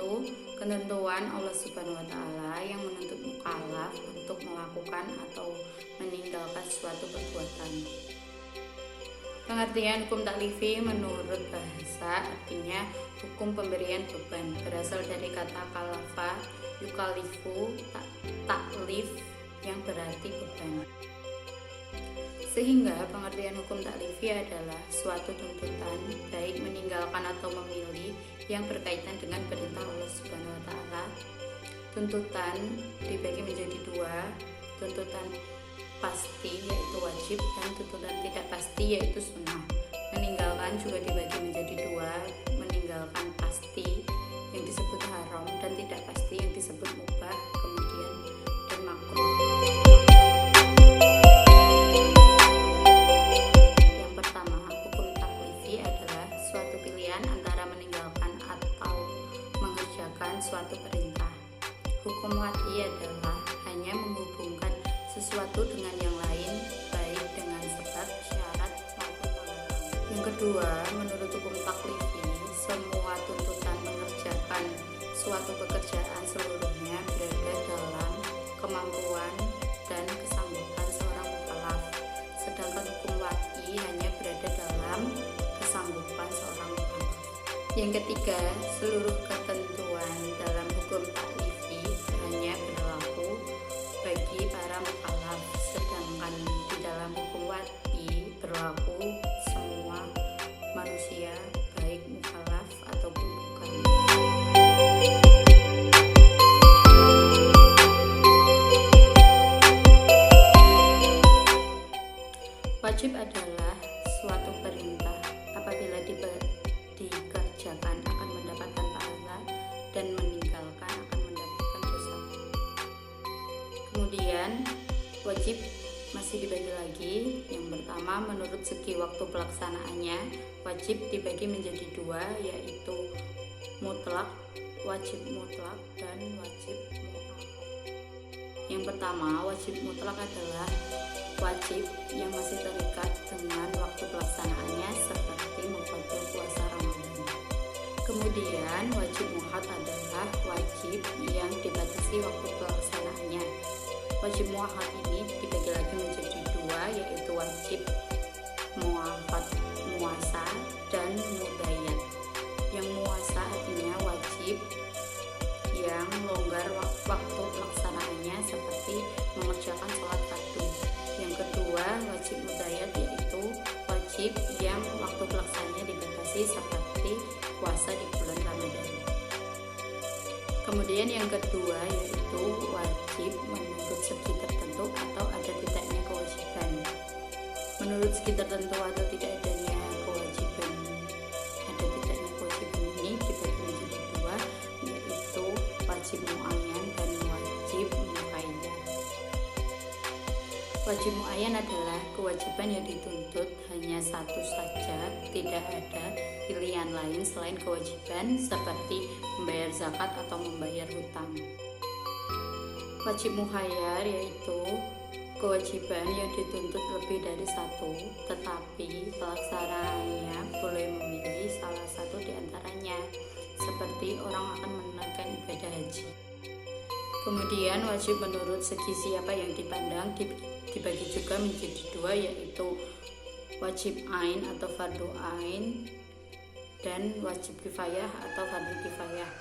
yaitu ketentuan Allah Subhanahu wa taala yang menuntut mukallaf untuk melakukan atau meninggalkan suatu perbuatan. Pengertian hukum taklifi menurut bahasa artinya hukum pemberian beban, berasal dari kata kalafa yukalifu taklif yang berarti beban. Sehingga pengertian hukum taklifi adalah suatu tuntutan baik meninggalkan atau memilih yang berkaitan dengan perintah Allah Subhanahu wa taala. Tuntutan dibagi menjadi dua, tuntutan pasti yaitu wajib dan tuntutan tidak pasti yaitu sunnah. Meninggalkan juga dibagi menjadi dua, meninggalkan pasti yang disebut haram dan tidak pasti yang disebut mubah, kemudian dan makruh. Yang pertama, hukum taklifi adalah suatu pilihan antara meninggalkan atau mengerjakan suatu perintah. Hukum wad'i adalah hanya menghubungkan sesuatu dengan yang lain, baik dengan sebab, syarat, maupun larangan. Yang kedua, menurut hukum taklifi, semua tuntutan mengerjakan suatu pekerjaan seluruhnya berada dalam kemampuan dan kesanggupan seorang mukallaf. Sedangkan hukum wad'i hanya berada dalam kesanggupan seorang mukallaf. Yang ketiga, seluruh ketentuan dalam hukum taklifi hanya berlaku bagi para mukallaf, sedangkan di dalam hukum wad'i berlaku semua manusia, baik mukallaf ataupun bukan. Wajib adalah suatu perintah, apabila dikerjakan akan mendapatkan pahala dan meninggalkan akan mendapatkan dosa. Kemudian wajib masih dibagi lagi. Yang pertama, menurut segi waktu pelaksanaannya wajib dibagi menjadi dua, yaitu mutlak, wajib mutlak, dan wajib muakkad. Yang pertama, wajib mutlak adalah wajib yang masih terikat dengan waktu pelaksanaannya seperti mengqadha puasa Ramadan. Kemudian wajib muakkad adalah wajib yang dibatasi waktu pelaksanaannya. Wajib muakkad ini dibagi lagi menjadi dua, yaitu wajib muakkad muasa dan mudayyad. Yang muasa artinya wajib yang longgar waktu pelaksanaannya seperti mengerjakan sholat fardu. Yang kedua, wajib mudayyad yaitu wajib yang waktu pelaksanaannya dibatasi seperti puasa di bulan Ramadan. Kemudian yang kedua yaitu wajib menurut segi tertentu atau ada tidaknya kewajiban. Menurut segi tertentu atau tidak adanya kewajiban, ada tidaknya kewajiban ini dibagi menjadi dua, yaitu wajib muayyan dan wajib muqayyad. Wajib muayyan adalah kewajiban yang dituntut hanya satu saja, tidak ada pilihan lain selain kewajiban seperti membayar zakat atau membayar hutang. Wajib muqayyad yaitu kewajiban yang dituntut lebih dari satu, tetapi pelaksananya boleh memilih salah satu di antaranya, seperti orang akan menunaikan ibadah haji. Kemudian wajib menurut segi siapa yang dipandang dibagi juga menjadi dua, yaitu wajib ain atau fardu ain dan wajib kifayah atau fardu kifayah.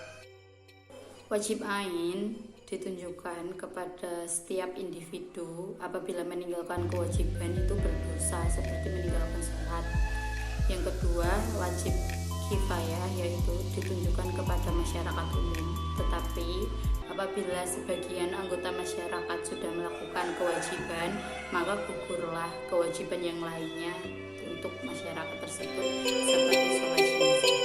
Wajib ain ditunjukkan kepada setiap individu apabila meninggalkan kewajiban itu berdosa, seperti meninggalkan sholat. Yang kedua, wajib kifayah yaitu ditunjukkan kepada masyarakat umum, tetapi apabila sebagian anggota masyarakat sudah melakukan kewajiban, maka gugurlah kewajiban yang lainnya untuk masyarakat tersebut, seperti sholat jenazah.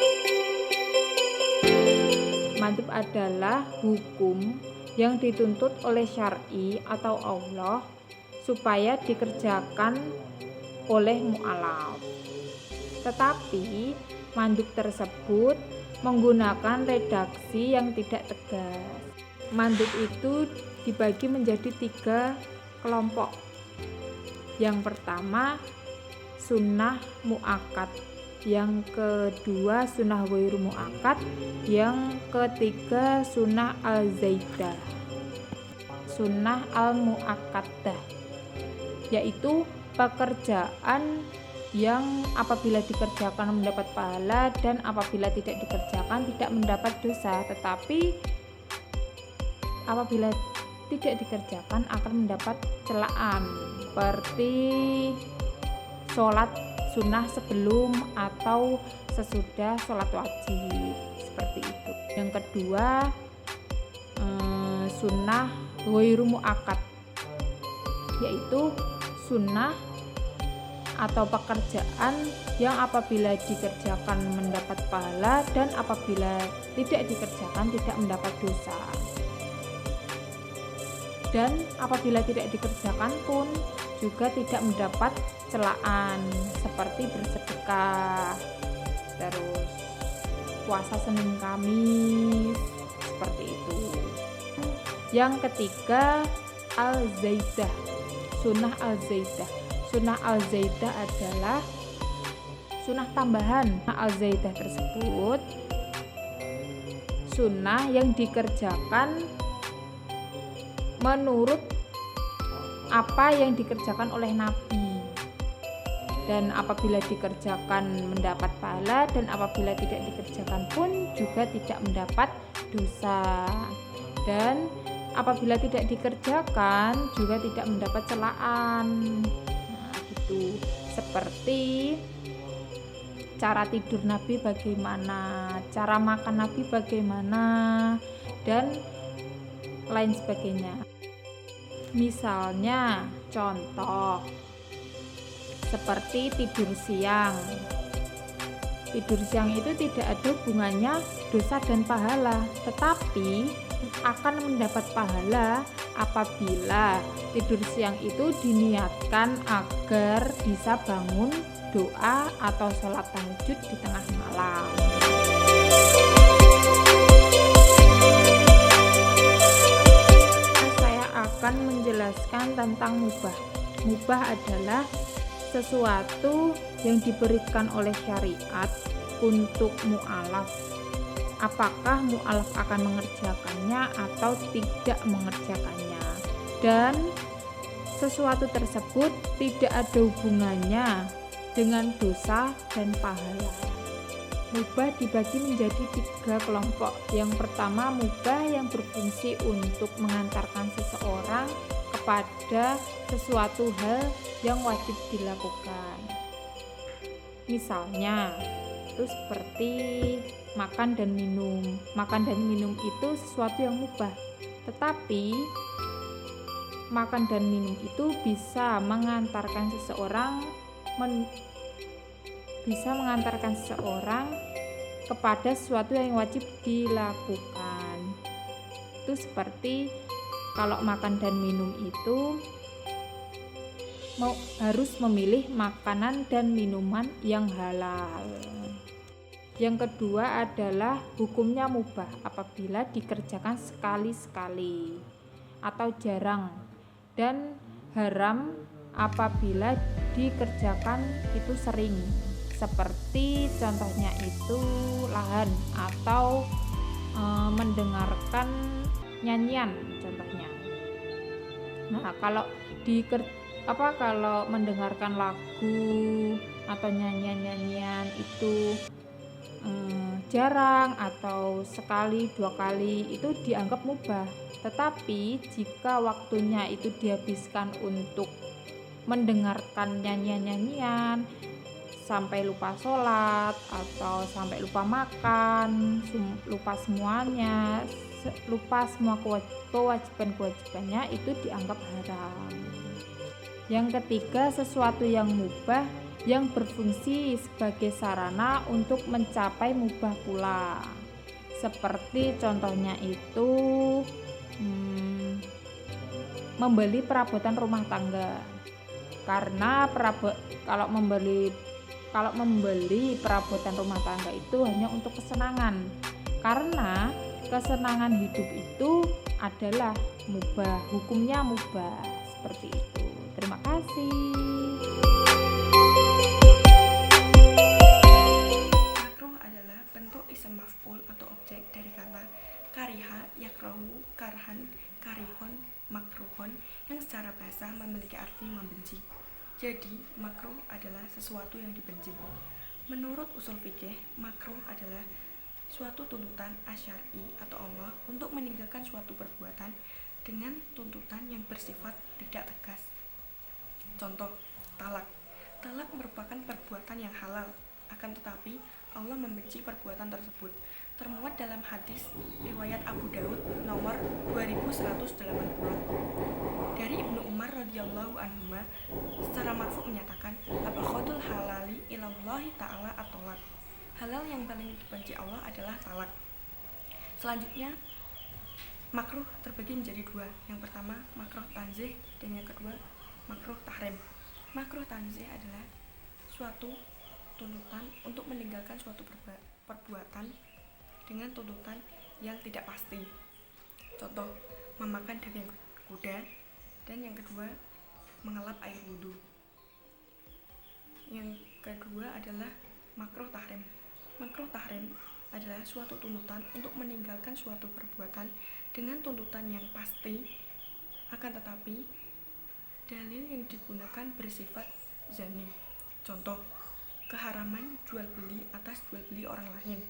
Mandub adalah hukum yang dituntut oleh syar'i atau Allah supaya dikerjakan oleh mu'alaf. Tetapi mandub tersebut menggunakan redaksi yang tidak tegas. Mandub itu dibagi menjadi 3 kelompok. Yang pertama, sunnah mu'akkad, yang kedua sunnah ghairu muakkad, yang ketiga sunnah al-zaidah. Sunnah al-muakkadah yaitu pekerjaan yang apabila dikerjakan mendapat pahala dan apabila tidak dikerjakan tidak mendapat dosa, tetapi apabila tidak dikerjakan akan mendapat celaan, seperti sholat sunnah sebelum atau sesudah sholat wajib, seperti itu. Yang kedua sunnah ghairu muakkad yaitu sunnah atau pekerjaan yang apabila dikerjakan mendapat pahala dan apabila tidak dikerjakan tidak mendapat dosa. Dan apabila tidak dikerjakan pun juga tidak mendapat celaan, seperti bersedekah, terus puasa Senin Kamis, seperti itu. Yang ketiga al-zaidah, sunnah al-zaidah. Sunnah al-zaidah adalah sunnah tambahan. Al-zaidah tersebut sunnah yang dikerjakan menurut apa yang dikerjakan oleh Nabi, dan apabila dikerjakan mendapat pahala dan apabila tidak dikerjakan pun juga tidak mendapat dosa, dan apabila tidak dikerjakan juga tidak mendapat celaan. Gitu. Seperti cara tidur Nabi bagaimana, cara makan Nabi bagaimana, dan lain sebagainya. Misalnya contoh seperti tidur siang. Tidur siang itu tidak ada hubungannya dosa dan pahala, tetapi akan mendapat pahala apabila tidur siang itu diniatkan agar bisa bangun doa atau sholat tahajud di tengah malam. Akan menjelaskan tentang mubah. Mubah adalah sesuatu yang diberikan oleh syariat untuk mu'alaf. Apakah mu'alaf akan mengerjakannya atau tidak mengerjakannya, dan sesuatu tersebut tidak ada hubungannya dengan dosa dan pahala. Mubah dibagi menjadi 3 kelompok. Yang pertama, mubah yang berfungsi untuk mengantarkan seseorang kepada sesuatu hal yang wajib dilakukan. Misalnya, itu seperti makan dan minum. Makan dan minum itu sesuatu yang mubah, tetapi makan dan minum itu bisa mengantarkan seseorang kepada sesuatu yang wajib dilakukan. Itu seperti kalau makan dan minum itu harus memilih makanan dan minuman yang halal. Yang kedua adalah hukumnya mubah apabila dikerjakan sekali-sekali atau jarang, dan haram apabila dikerjakan itu sering, seperti contohnya itu lahan atau mendengarkan nyanyian contohnya. Nah, kalau mendengarkan lagu atau nyanyian itu jarang atau sekali 2 kali itu dianggap mubah. Tetapi jika waktunya itu dihabiskan untuk mendengarkan nyanyian-nyanyian sampai lupa sholat atau sampai lupa makan, lupa semuanya, lupa semua kewajiban-kewajibannya, itu dianggap haram. Yang ketiga, sesuatu yang mubah yang berfungsi sebagai sarana untuk mencapai mubah pula, seperti contohnya itu membeli perabotan rumah tangga. Karena kalau membeli perabotan rumah tangga itu hanya untuk kesenangan, karena kesenangan hidup itu adalah mubah, hukumnya mubah, seperti itu. Terima kasih. ism maf'ul atau objek dari kata kariha, yakrahu, karhan, karihon, makruhon yang secara bahasa memiliki arti membenci. Jadi, makruh adalah sesuatu yang dibenci. Menurut usul fikih, makruh adalah suatu tuntutan asyari atau Allah untuk meninggalkan suatu perbuatan dengan tuntutan yang bersifat tidak tegas. Contoh, talak. Talak merupakan perbuatan yang halal, akan tetapi Allah membenci perbuatan tersebut. Termuat dalam hadis riwayat Abu Daud nomor 2180 dari Ibnu Umar radhiyallahu anhuma secara marfu menyatakan, abghadul halali ilallahi ta'ala at-talaq. Halal yang paling dibenci Allah adalah talak. Selanjutnya, makruh terbagi menjadi dua. Yang pertama, makruh tanzih, dan yang kedua, makruh tahrim. Makruh tanzih adalah suatu tuntutan untuk meninggalkan suatu perbuatan dengan tuntutan yang tidak pasti. Contoh, memakan daging kuda, dan yang kedua, mengelap air wudhu. Yang kedua adalah makruh tahrim. Makruh tahrim adalah suatu tuntutan untuk meninggalkan suatu perbuatan dengan tuntutan yang pasti, akan tetapi dalil yang digunakan bersifat zani. Contoh, keharaman jual beli atas jual beli orang lain.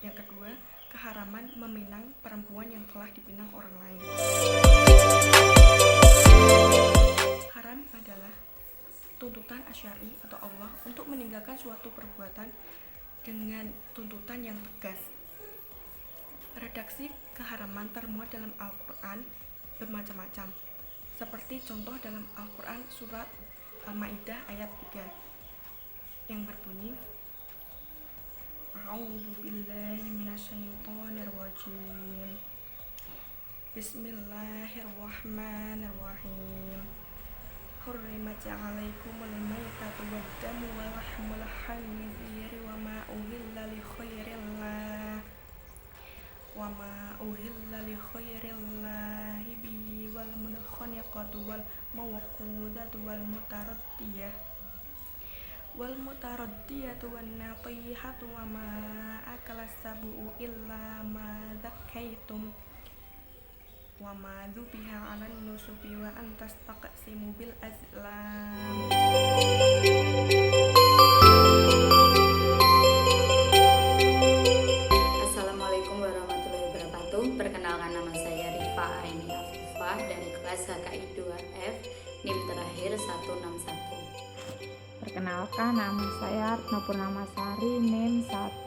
Yang kedua, keharaman meminang perempuan yang telah dipinang orang lain. Haram adalah tuntutan asyari atau Allah untuk meninggalkan suatu perbuatan dengan tuntutan yang tegas. Redaksi keharaman termuat dalam Al-Quran bermacam-macam, seperti contoh dalam Al-Quran surat Al-Ma'idah ayat 3 yang berbunyi, A'udzu billahi minasyaitonir rajim. Bismillahirrahmanirrahim. Hurrimat 'alaikumul maitatu wad-damu wa lahmul khinziri wa ma uhilla li khairillah bihi wal munkhaniqatu wal mawqudatu wal mutaraddiyatu wan natihatu wa ma akala sabu'u illa ma zakkaitum wa ma dzubiha 'alan nusubi wa an tastaqsimu bil azlam. Assalamualaikum warahmatullahi wabarakatuh. Perkenalkan, nama saya Rifa Aini Afifah dari kelas HKI 2F, NIM terakhir 161. Perkenalkan, nama saya Retno Purnamasari, NIM 1